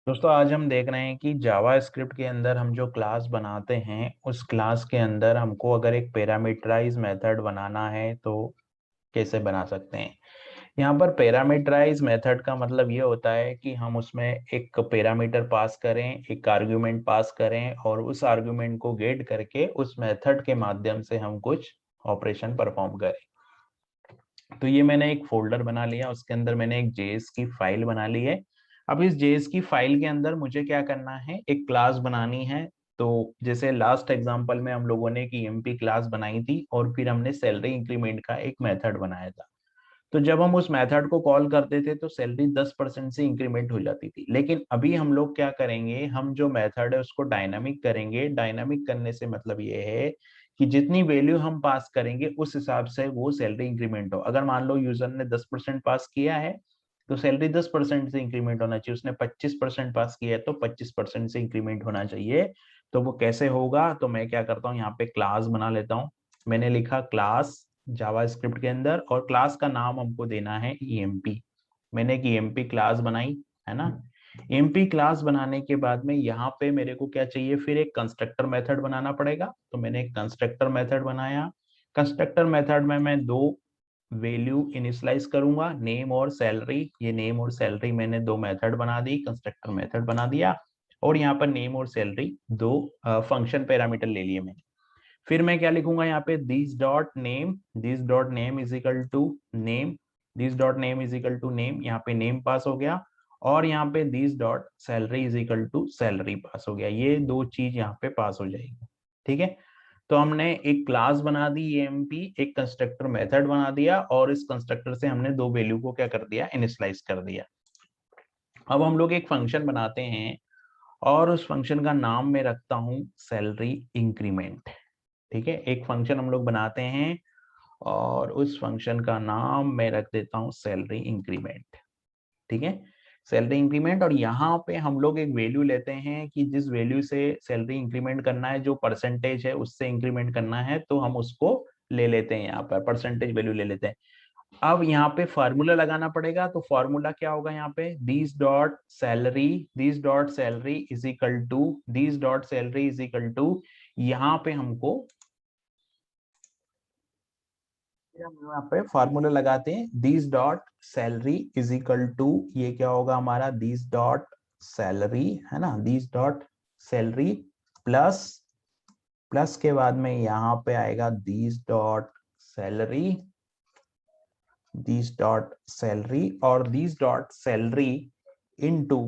दोस्तों आज हम देख रहे हैं कि जावा स्क्रिप्ट के अंदर हम जो क्लास बनाते हैं उस क्लास के अंदर हमको अगर एक पैरामीटराइज मेथड बनाना है तो कैसे बना सकते हैं। यहाँ पर पैरामीटराइज मेथड का मतलब ये होता है कि हम उसमें एक पैरामीटर पास करें, एक आर्गुमेंट पास करें और उस आर्गुमेंट को गेट करके उस मेथड के माध्यम से हम कुछ ऑपरेशन परफॉर्म करें। तो ये मैंने एक फोल्डर बना लिया, उसके अंदर मैंने एक जेएस की फाइल बना ली है। अब इस जेएस की फाइल के अंदर मुझे क्या करना है, एक क्लास बनानी है। तो जैसे लास्ट एग्जांपल में हम लोगों ने एक ईएमपी क्लास बनाई थी और फिर हमने सैलरी इंक्रीमेंट का एक मेथड बनाया था। तो जब हम उस मेथड को कॉल करते थे तो सैलरी 10% से इंक्रीमेंट हो जाती थी। लेकिन अभी हम लोग क्या करेंगे, हम जो मेथड है उसको डायनामिक करेंगे। डायनामिक करने से मतलब ये है कि जितनी वैल्यू हम पास करेंगे उस हिसाब से वो सैलरी इंक्रीमेंट हो। अगर मान लो यूजर ने 10% पास किया है तो सैलरी 10% से इंक्रीमेंट होना चाहिए। उसने 25% पास किया है तो 25% से इंक्रीमेंट होना चाहिए। तो वो कैसे होगा, तो मैं क्या करता हूँ, यहाँ पे क्लास बना लेता हूँ। मैंने लिखा क्लास जावा स्क्रिप्ट के अंदर और क्लास का नाम हमको देना है ईएमपी। मैंने एक ईएमपी क्लास बनाई, है ना। ईएमपी क्लास बनाने के बाद में यहाँ पे मेरे को क्या चाहिए, फिर एक कंस्ट्रक्टर मेथड बनाना पड़ेगा। तो मैंने एक कंस्ट्रक्टर मेथड बनाया। कंस्ट्रक्टर मेथड में मैं दो वैल्यू इनिशियलाइज करूंगा, नेम और सैलरी। ये नेम और सैलरी मैंने दो मेथड बना दी, कंस्ट्रक्टर मेथड बना दिया। और यहाँ पर नेम और सैलरी दो फंक्शन पैरामीटर ले लिए मैंने। फिर मैं क्या लिखूंगा यहाँ पे, this dot name is equal to name, this dot name is equal to name. यहाँ पे नेम पास हो गया और यहाँ पे this dot salary is equal to salary pass हो गया। ये दो चीज यहाँ पे पास हो जाएगी। ठीक है। तो हमने एक क्लास बना दी एएमपी, एक कंस्ट्रक्टर मेथड बना दिया और इस कंस्ट्रक्टर से हमने दो वैल्यू को क्या कर दिया, इनिशियलाइज कर दिया। अब हम लोग एक फंक्शन बनाते हैं और उस फंक्शन का नाम मैं रखता हूं सैलरी इंक्रीमेंट। ठीक है, एक फंक्शन हम लोग बनाते हैं और उस फंक्शन का नाम मैं रख देता हूं सैलरी इंक्रीमेंट। ठीक है, सैलरी इंक्रीमेंट। और यहाँ पे हम लोग एक वैल्यू लेते हैं कि जिस वैल्यू से सैलरी इंक्रीमेंट करना है, जो परसेंटेज है उससे इंक्रीमेंट करना है, तो हम उसको ले लेते हैं, यहाँ पर परसेंटेज वैल्यू ले लेते हैं। अब यहाँ पे फार्मूला लगाना पड़ेगा। तो फार्मूला क्या होगा, यहाँ पे this dot salary is equal to this dot salary is equal to, यहाँ पे हमको हम यहाँ पे फार्मूला लगाते हैं, this dot salary is equal to, ये क्या होगा हमारा, दिस डॉट सैलरी, है ना, this dot salary plus, plus के बाद में यहाँ पे आएगा this dot salary, this dot salary और दिस डॉट सैलरी इनटू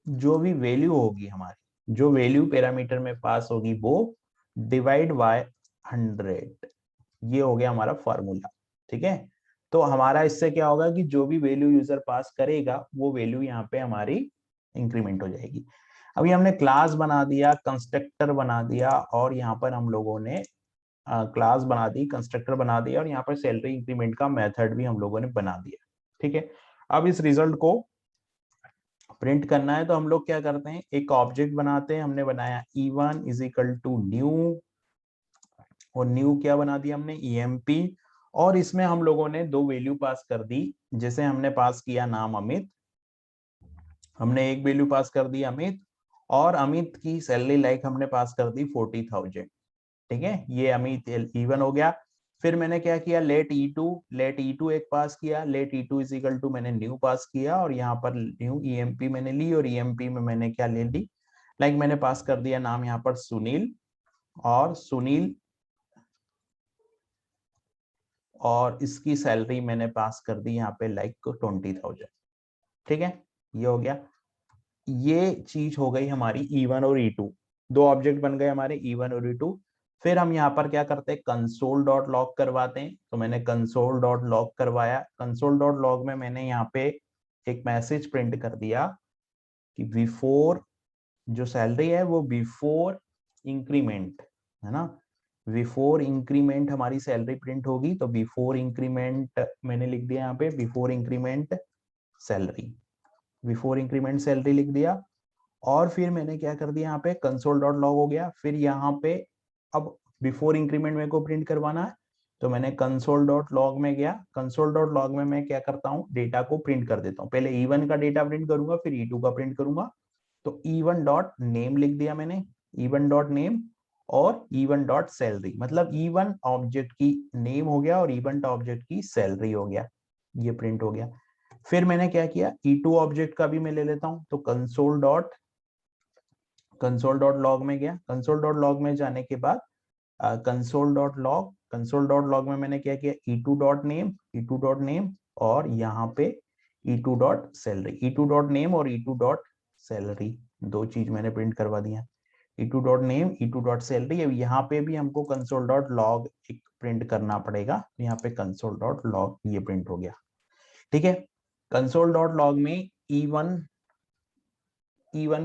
जो भी वैल्यू होगी हमारी, जो वैल्यू पैरामीटर में पास होगी वो डिवाइड बाय 100। ये हो गया हमारा फॉर्मूला। ठीक है, तो हमारा इससे क्या होगा कि जो भी वैल्यू यूजर पास करेगा वो वैल्यू यहाँ पे हमारी इंक्रीमेंट हो जाएगी। अभी हमने क्लास बना दिया, कंस्ट्रक्टर बना दिया और यहाँ पर हम लोगों ने क्लास बना दी, कंस्ट्रक्टर बना दिया और यहाँ पर सैलरी इंक्रीमेंट का मेथड भी हम लोगों ने बना दिया। ठीक है, अब इस रिजल्ट को प्रिंट करना है तो हम लोग क्या करते हैं, एक ऑब्जेक्ट बनाते हैं। हमने बनाया e1 is equal to new, और न्यू क्या बना दिया हमने, ईएमपी। और इसमें हम लोगों ने दो वैल्यू पास कर दी। जैसे हमने पास किया नाम अमित, हमने एक वैल्यू पास कर दी अमित, और अमित की सैलरी लाइक हमने पास कर दी 40,000। ठीक है, ये अमित इवन हो गया। फिर मैंने क्या किया, लेट ई टू एक पास किया, let E two is equal to मैंने न्यू पास किया और यहाँ पर न्यू ईएमपी मैंने ली और ईएमपी में मैंने क्या ले ली, लाइक मैंने पास कर दिया नाम यहाँ पर सुनील, और सुनील और इसकी सैलरी मैंने पास कर दी यहाँ पे लाइक 20,000। ठीक है, ये हो गया। ये चीज हो गई हमारी E1 और E2, दो ऑब्जेक्ट बन गए हमारे E1 और E2। फिर हम यहाँ पर क्या करते हैं, कंसोल डॉट लॉग करवाते हैं। तो मैंने कंसोल डॉट लॉग करवाया। कंसोल डॉट लॉग में मैंने यहाँ पे एक मैसेज प्रिंट कर दिया कि बिफोर, जो सैलरी है वो बिफोर इंक्रीमेंट, है ना, बिफोर इंक्रीमेंट हमारी सैलरी प्रिंट होगी। तो बिफोर इंक्रीमेंट मैंने लिख दिया यहाँ पे, before increment salary, before increment salary लिख दिया। और फिर मैंने क्या कर दिया, यहाँ पे कंसोल डॉट लॉग हो गया। फिर यहाँ पे अब बिफोर इंक्रीमेंट मेरे को प्रिंट करवाना है, तो मैंने कंसोल डॉट लॉग में गया, कंसोल डॉट लॉग में मैं क्या करता हूँ, डेटा को प्रिंट कर देता हूँ। पहले E1 का डेटा प्रिंट करूंगा, फिर E2 का प्रिंट करूंगा। तो E1 डॉट नेम लिख दिया मैंने, E1 डॉट नेम और E1 डॉट सैलरी, मतलब E1 ऑब्जेक्ट की नेम हो गया और E1 ऑब्जेक्ट की सैलरी हो गया, ये प्रिंट हो गया। फिर मैंने क्या किया, E2 ऑब्जेक्ट का भी मैं ले लेता हूं, तो कंसोल डॉट लॉग में गया, कंसोल डॉट लॉग में जाने के बाद कंसोल डॉट लॉग में मैंने क्या किया, E2 डॉट नेम और यहाँ पे E2 dot salary, E2 dot name और E2 डॉट सैलरी, दो चीज मैंने प्रिंट करवा दिया। E2 dot name, E2 dot salary. अब यहाँ पे भी हमको कंसोल डॉट लॉग एक प्रिंट करना पड़ेगा, यहाँ पे कंसोल डॉट लॉग ये प्रिंट हो गया। ठीक है, कंसोल डॉट लॉग में E1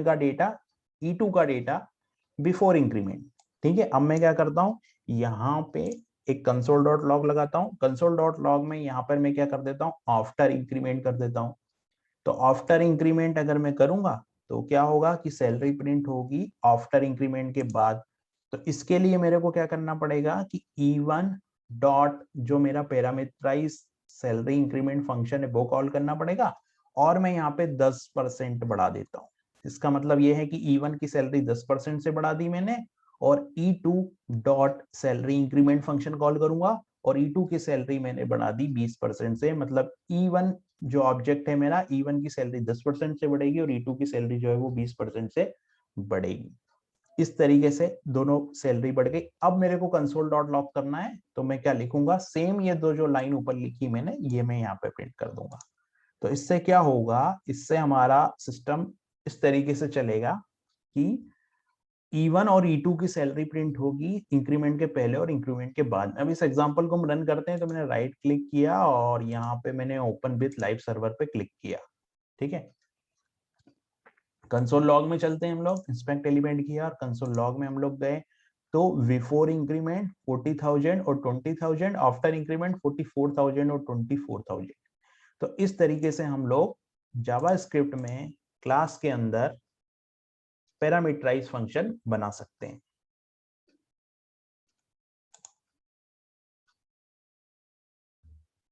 का डेटा, E2 का डेटा बिफोर इंक्रीमेंट। ठीक है, अब मैं क्या करता हूं, यहाँ पे एक कंसोल डॉट लॉग लगाता हूँ, कंसोल डॉट लॉग में यहाँ पर मैं क्या कर देता हूँ, आफ्टर इंक्रीमेंट कर देता हूँ। तो आफ्टर इंक्रीमेंट अगर मैं करूंगा तो क्या होगा कि सैलरी प्रिंट होगी आफ्टर इंक्रीमेंट के बाद। तो इसके लिए मेरे को क्या करना पड़ेगा कि E1 डॉट जो मेरा पैरामीटराइज सैलरी इंक्रीमेंट फंक्शन है वो कॉल करना पड़ेगा, और मैं यहाँ पे 10% बढ़ा देता हूँ। इसका मतलब ये है कि E1 की सैलरी 10% से बढ़ा दी मैंने, और E2 dot salary increment function call करूंगा और E2 की सैलरी मैंने बढ़ा दी 20% से, मतलब E1 जो ऑब्जेक्ट है मेरा, E1 की सैलरी 10% से बढ़ेगी और E2 की सैलरी जो है वो 20% से बढ़ेगी। इस तरीके से दोनों सैलरी बढ़ गई। अब मेरे को कंसोल डॉट लॉग करना है, तो मैं क्या लिखूंगा, सेम ये दो जो लाइन ऊपर लिखी मैंने ये मैं यहाँ पे प्रिंट कर दूंगा। तो इससे क्या होगा, इससे हमारा सिस्टम इस तरीके से चलेगा कि E1 और E2 की सैलरी प्रिंट होगी इंक्रीमेंट के पहले और इंक्रीमेंट के बाद। अब इस एग्जांपल को हम रन करते हैं, तो मैंने राइट क्लिक किया और यहाँ पे मैंने ओपन विथ लाइव सर्वर पे क्लिक किया। ठीक है, कंसोल लॉग में चलते हैं हम लोग, इंस्पेक्ट एलिमेंट किया और कंसोल लॉग में हम लोग गए। तो बिफोर इंक्रीमेंट 40,000 और 20,000, आफ्टर इंक्रीमेंट 44,000 और 24,000। तो इस तरीके से हम लोग जावा स्क्रिप्ट में क्लास के अंदर पैरामीटराइज फंक्शन बना सकते हैं।